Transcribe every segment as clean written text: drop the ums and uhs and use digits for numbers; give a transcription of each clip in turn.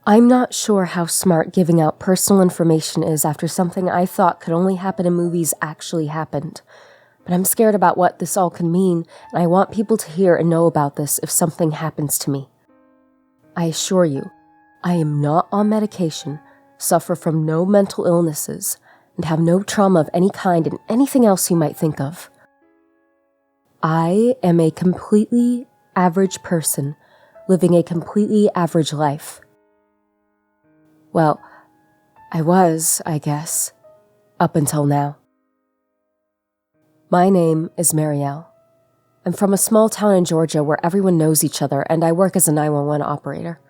I'm not sure how smart giving out personal information is after something I thought could only happen in movies actually happened. But I'm scared about what this all can mean, and I want people to hear and know about this if something happens to me. I assure you, I am not on medication, suffer from no mental illnesses, and have no trauma of any kind and anything else you might think of. I am a completely average person living a completely average life. Well, I was, I guess, up until now. My name is Marielle. I'm from a small town in Georgia where everyone knows each other, and I work as a 911 operator.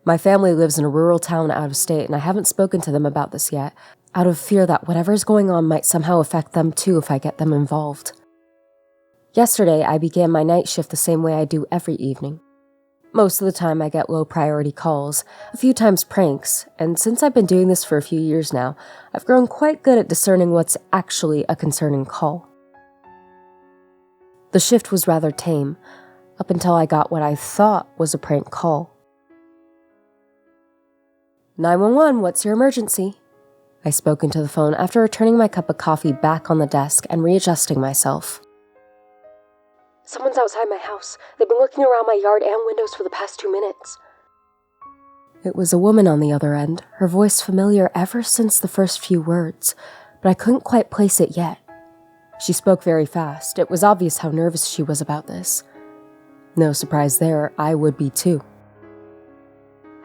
My family lives in a rural town out of state, and I haven't spoken to them about this yet, out of fear that whatever is going on might somehow affect them too if I get them involved. Yesterday, I began my night shift the same way I do every evening. Most of the time, I get low-priority calls, a few times pranks, and since I've been doing this for a few years now, I've grown quite good at discerning what's actually a concerning call. The shift was rather tame, up until I got what I thought was a prank call. 911, what's your emergency? I spoke into the phone after returning my cup of coffee back on the desk and readjusting myself. Someone's outside my house. They've been looking around my yard and windows for the past 2 minutes. It was a woman on the other end, her voice familiar ever since the first few words, but I couldn't quite place it yet. She spoke very fast. It was obvious how nervous she was about this. No surprise there, I would be too.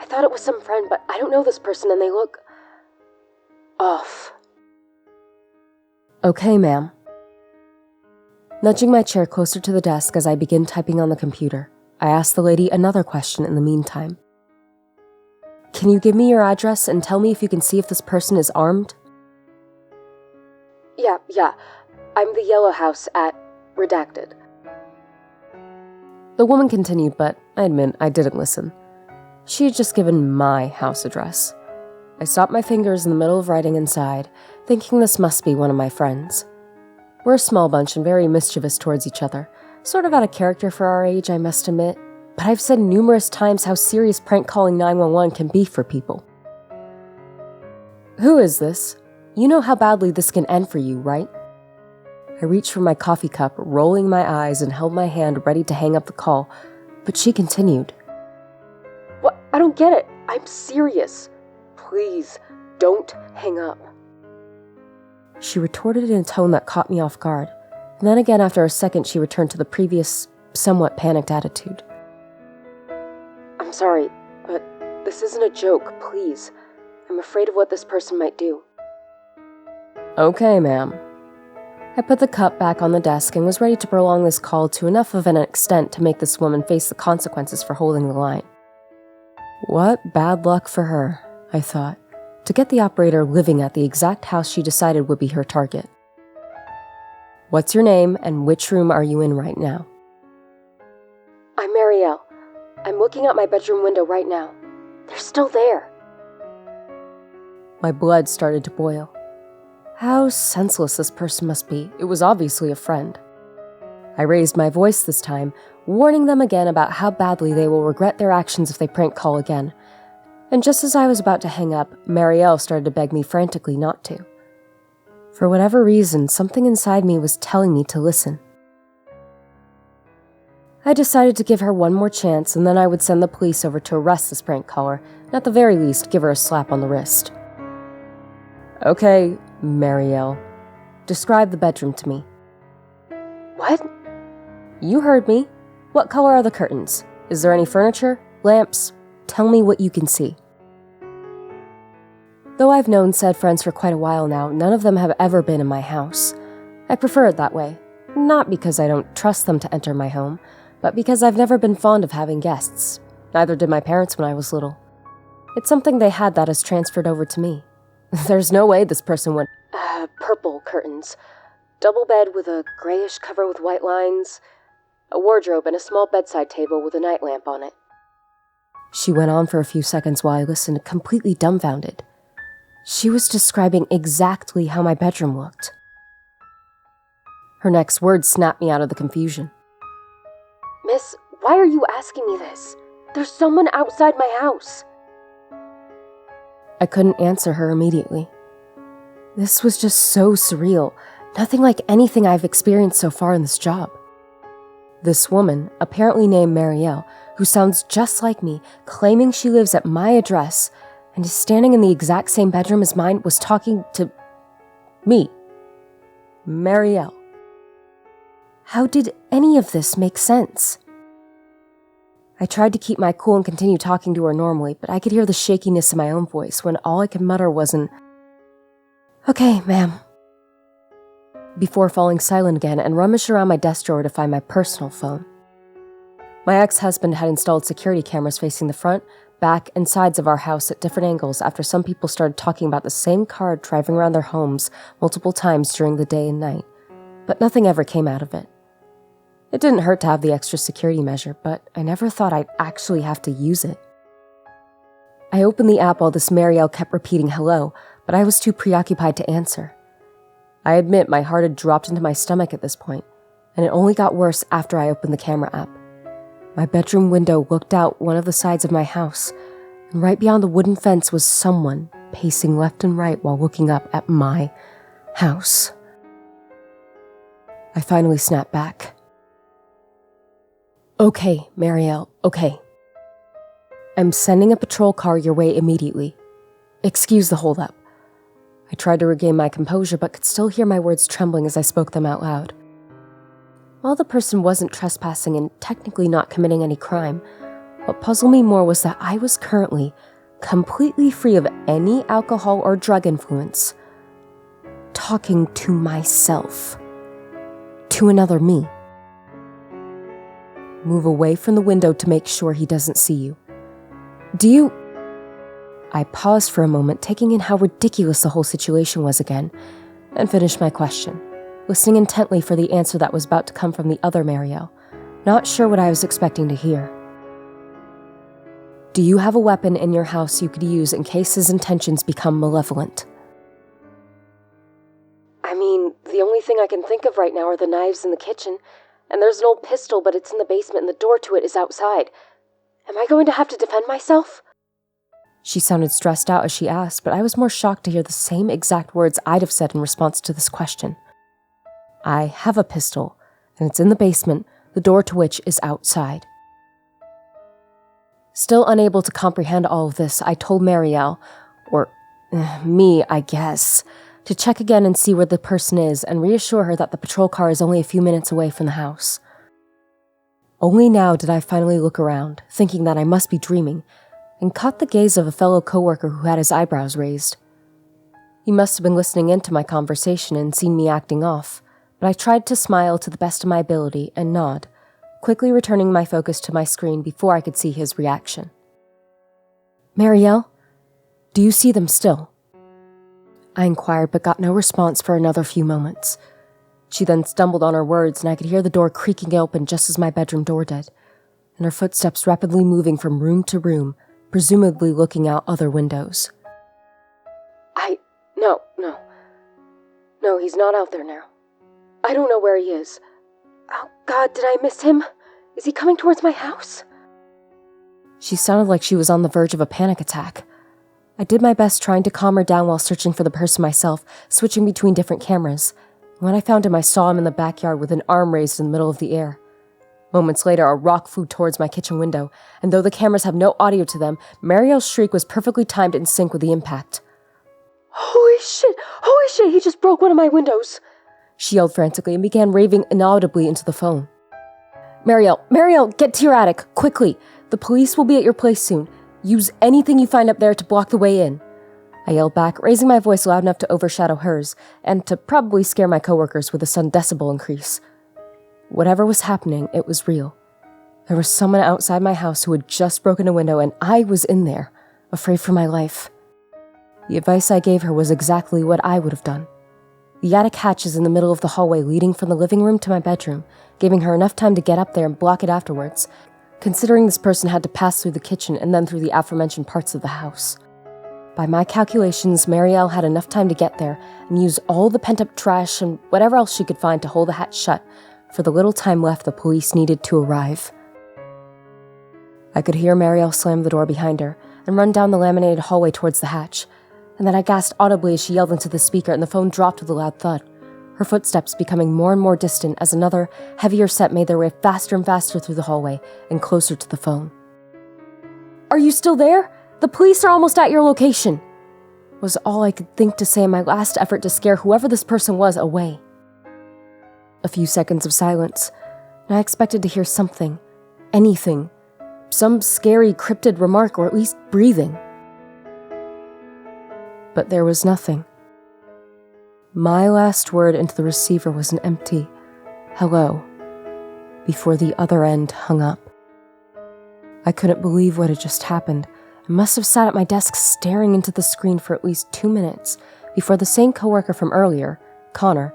I thought it was some friend, but I don't know this person and they look off. Okay, ma'am. Nudging my chair closer to the desk as I begin typing on the computer, I asked the lady another question in the meantime. Can you give me your address and tell me if you can see if this person is armed? Yeah. I'm the Yellow House at Redacted. The woman continued, but I admit I didn't listen. She had just given my house address. I stopped my fingers in the middle of writing inside, thinking this must be one of my friends. We're a small bunch and very mischievous towards each other, sort of out of character for our age, I must admit, but I've said numerous times how serious prank calling 911 can be for people. Who is this? You know how badly this can end for you, right? I reached for my coffee cup, rolling my eyes, and held my hand ready to hang up the call, but she continued. What? I don't get it. I'm serious. Please, don't hang up. She retorted in a tone that caught me off guard, and then again after a second she returned to the previous, somewhat panicked attitude. I'm sorry, but this isn't a joke, please. I'm afraid of what this person might do. Okay, ma'am. I put the cup back on the desk and was ready to prolong this call to enough of an extent to make this woman face the consequences for holding the line. What bad luck for her, I thought, to get the operator living at the exact house she decided would be her target. What's your name and which room are you in right now? I'm Marielle. I'm looking out my bedroom window right now. They're still there. My blood started to boil. How senseless this person must be. It was obviously a friend. I raised my voice this time, warning them again about how badly they will regret their actions if they prank call again. And just as I was about to hang up, Marielle started to beg me frantically not to. For whatever reason, something inside me was telling me to listen. I decided to give her one more chance, and then I would send the police over to arrest this prank caller, and at the very least, give her a slap on the wrist. Okay, Marielle. Describe the bedroom to me. What? You heard me. What color are the curtains? Is there any furniture? Lamps? Tell me what you can see. Though I've known said friends for quite a while now, none of them have ever been in my house. I prefer it that way. Not because I don't trust them to enter my home, but because I've never been fond of having guests. Neither did my parents when I was little. It's something they had that has transferred over to me. There's no way this person would... Purple curtains. Double bed with a grayish cover with white lines. A wardrobe and a small bedside table with a night lamp on it. She went on for a few seconds while I listened, completely dumbfounded. She was describing exactly how my bedroom looked. Her next words snapped me out of the confusion. Miss, why are you asking me this? There's someone outside my house. I couldn't answer her immediately. This was just so surreal, nothing like anything I've experienced so far in this job. This woman, apparently named Marielle, who sounds just like me, claiming she lives at my address and is standing in the exact same bedroom as mine, was talking to me. Marielle. How did any of this make sense? I tried to keep my cool and continue talking to her normally, but I could hear the shakiness in my own voice when all I could mutter was an, "Okay, ma'am," before falling silent again and rummaged around my desk drawer to find my personal phone. My ex-husband had installed security cameras facing the front, back, and sides of our house at different angles after some people started talking about the same car driving around their homes multiple times during the day and night, but nothing ever came out of it. It didn't hurt to have the extra security measure, but I never thought I'd actually have to use it. I opened the app while this Marielle kept repeating hello, but I was too preoccupied to answer. I admit my heart had dropped into my stomach at this point, and it only got worse after I opened the camera app. My bedroom window looked out one of the sides of my house, and right beyond the wooden fence was someone pacing left and right while looking up at my house. I finally snapped back. "Okay, Marielle, okay. I'm sending a patrol car your way immediately. Excuse the holdup." I tried to regain my composure, but could still hear my words trembling as I spoke them out loud. While the person wasn't trespassing and technically not committing any crime, what puzzled me more was that I was currently completely free of any alcohol or drug influence, talking to myself, to another me. Move away from the window to make sure he doesn't see you. Do you... I paused for a moment, taking in how ridiculous the whole situation was again, and finished my question, listening intently for the answer that was about to come from the other Marielle, not sure what I was expecting to hear. Do you have a weapon in your house you could use in case his intentions become malevolent? I mean, the only thing I can think of right now are the knives in the kitchen, and there's an old pistol, but it's in the basement and the door to it is outside. Am I going to have to defend myself? She sounded stressed out as she asked, but I was more shocked to hear the same exact words I'd have said in response to this question. I have a pistol, and it's in the basement, the door to which is outside. Still unable to comprehend all of this, I told Marielle, or me, I guess, to check again and see where the person is and reassure her that the patrol car is only a few minutes away from the house. Only now did I finally look around, thinking that I must be dreaming, and caught the gaze of a fellow coworker who had his eyebrows raised. He must have been listening in to my conversation and seen me acting off, but I tried to smile to the best of my ability and nod, quickly returning my focus to my screen before I could see his reaction. "Marielle, do you see them still?" I inquired, but got no response for another few moments. She then stumbled on her words, and I could hear the door creaking open just as my bedroom door did, and her footsteps rapidly moving from room to room, presumably looking out other windows. No, he's not out there now. I don't know where he is. Oh God, did I miss him? Is he coming towards my house? She sounded like she was on the verge of a panic attack. I did my best trying to calm her down while searching for the person myself, switching between different cameras. When I found him, I saw him in the backyard with an arm raised in the middle of the air. Moments later, a rock flew towards my kitchen window, and though the cameras have no audio to them, Marielle's shriek was perfectly timed in sync with the impact. Holy shit, he just broke one of my windows!" She yelled frantically and began raving inaudibly into the phone. Marielle, get to your attic, quickly! The police will be at your place soon. Use anything you find up there to block the way in. I yelled back, raising my voice loud enough to overshadow hers, and to probably scare my coworkers with a sudden decibel increase. Whatever was happening, it was real. There was someone outside my house who had just broken a window, and I was in there, afraid for my life. The advice I gave her was exactly what I would have done. The attic hatch is in the middle of the hallway leading from the living room to my bedroom, giving her enough time to get up there and block it afterwards, considering this person had to pass through the kitchen and then through the aforementioned parts of the house. By my calculations, Marielle had enough time to get there and use all the pent-up trash and whatever else she could find to hold the hatch shut for the little time left the police needed to arrive. I could hear Marielle slam the door behind her, and run down the laminated hallway towards the hatch. And then I gasped audibly as she yelled into the speaker and the phone dropped with a loud thud, her footsteps becoming more and more distant as another, heavier set made their way faster and faster through the hallway and closer to the phone. "Are you still there? The police are almost at your location," was all I could think to say in my last effort to scare whoever this person was away. A few seconds of silence, and I expected to hear something, anything, some scary cryptid remark or at least breathing. But there was nothing. My last word into the receiver was an empty hello before the other end hung up. I couldn't believe what had just happened. I must have sat at my desk staring into the screen for at least 2 minutes before the same coworker from earlier, Connor,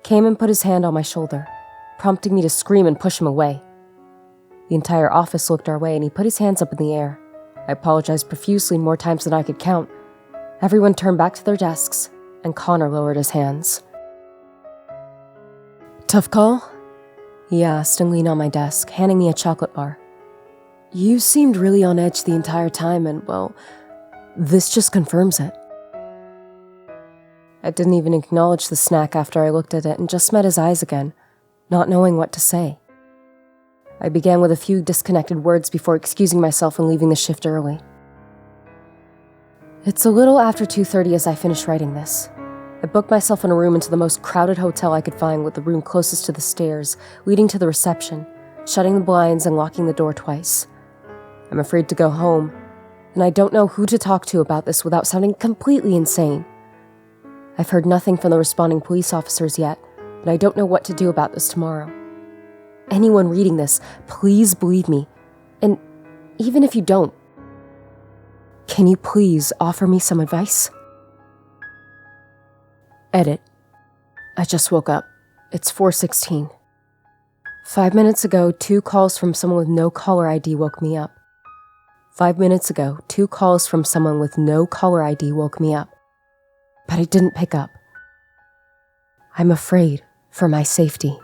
came and put his hand on my shoulder, prompting me to scream and push him away. The entire office looked our way and he put his hands up in the air. I apologized profusely more times than I could count. Everyone turned back to their desks and Connor lowered his hands. "Tough call?" he asked and leaned on my desk, handing me a chocolate bar. "You seemed really on edge the entire time and, well, this just confirms it." I didn't even acknowledge the snack after I looked at it and just met his eyes again, not knowing what to say. I began with a few disconnected words before excusing myself and leaving the shift early. It's a little after 2:30 as I finish writing this. I booked myself in a room into the most crowded hotel I could find with the room closest to the stairs, leading to the reception, shutting the blinds and locking the door twice. I'm afraid to go home, and I don't know who to talk to about this without sounding completely insane. I've heard nothing from the responding police officers yet, but I don't know what to do about this tomorrow. Anyone reading this, please believe me, and even if you don't, can you please offer me some advice? Edit. I just woke up. It's 4:16. 5 minutes ago, 2 calls from someone with no caller ID woke me up. 5 minutes ago, 2 calls from someone with no caller ID woke me up. But I didn't pick up. I'm afraid for my safety.